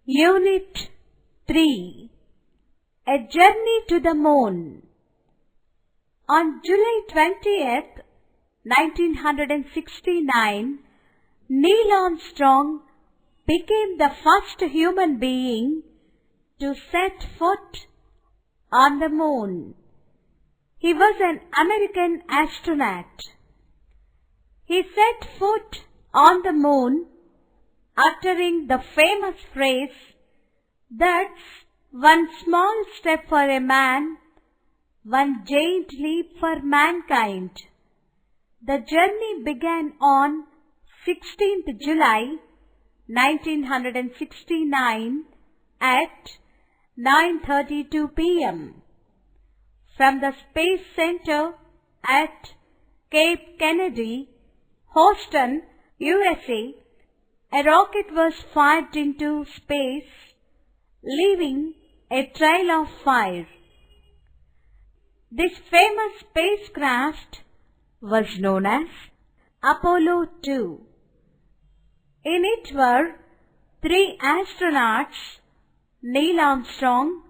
Unit 3. A Journey to the Moon. On July 20th, 1969, Neil Armstrong became the first human being to set foot on the moon. He was an American astronaut. He set foot on the moon uttering the famous phrase, "That's one small step for a man, one giant leap for mankind." The journey began on 16th July 1969 at 9:32 p.m. From the Space Center at Cape Kennedy, Houston, USA, a rocket was fired into space, leaving a trail of fire. This famous spacecraft was known as Apollo 2. In it were 3 astronauts, Neil Armstrong,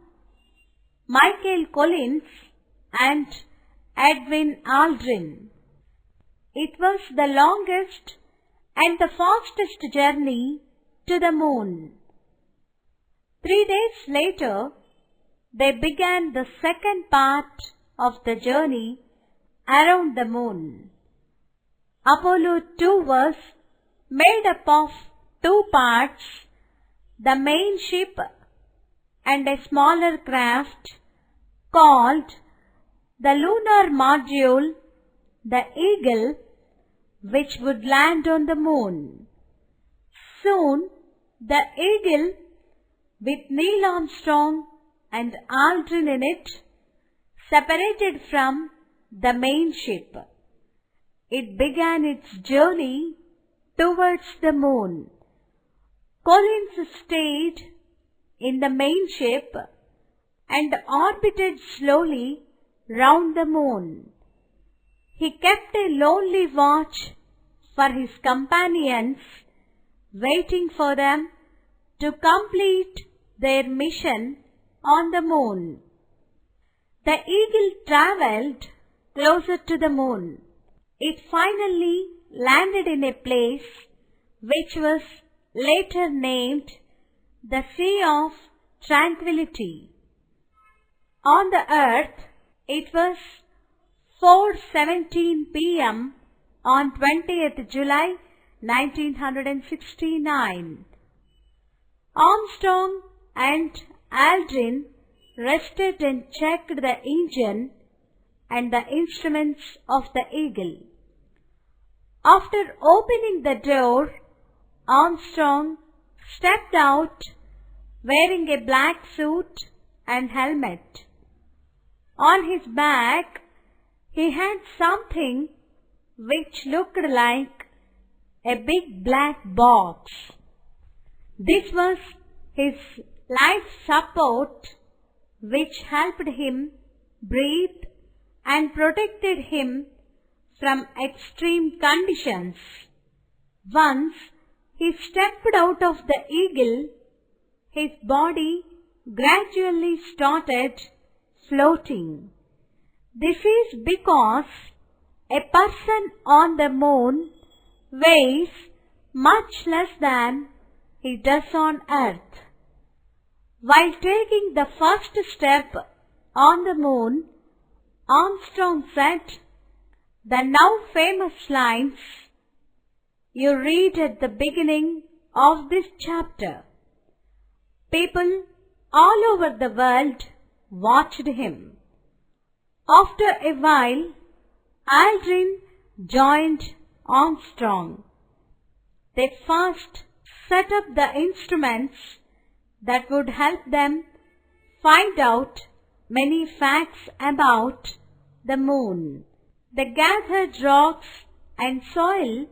Michael Collins, and Edwin Aldrin. It was the longest and the fastest journey to the moon. 3 days later, they began the second part of the journey around the moon. Apollo 2 was made up of 2 parts, the main ship and a smaller craft called the lunar module, the Eagle, which would land on the moon. Soon, the Eagle, with Neil Armstrong and Aldrin in it, separated from the main ship. It began its journey towards the moon. Collins stayed in the main ship and orbited slowly round the moon. He kept a lonely watch for his companions, waiting for them to complete their mission on the moon. The Eagle traveled closer to the moon. It finally landed in a place which was later named the Sea of Tranquility. On the Earth, it was 4:17 p.m. on 20th July 1969. Armstrong and Aldrin rested and checked the engine and the instruments of the Eagle. After opening the door, Armstrong stepped out wearing a black suit and helmet. On his back, he had something which looked like a big black box. This was his life support, which helped him breathe and protected him from extreme conditions. Once he stepped out of the Eagle, his body gradually started floating. This is because a person on the moon weighs much less than he does on Earth. While taking the first step on the moon, Armstrong said the now famous lines you read at the beginning of this chapter. People all over the world watched him. After a while, Aldrin joined Armstrong. They first set up the instruments that would help them find out many facts about the moon. They gathered rocks and soil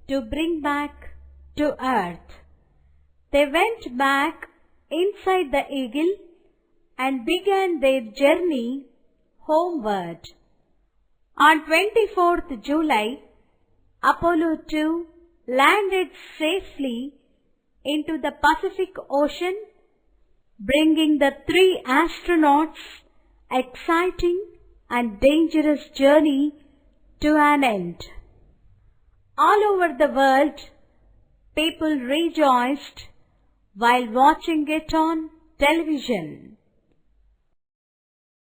to bring back to Earth. They went back inside the Eagle and began their journey homeward. On 24th July, Apollo 2 landed safely into the Pacific Ocean, bringing the 3 astronauts' exciting and dangerous journey to an end. All over the world, people rejoiced while watching it on television.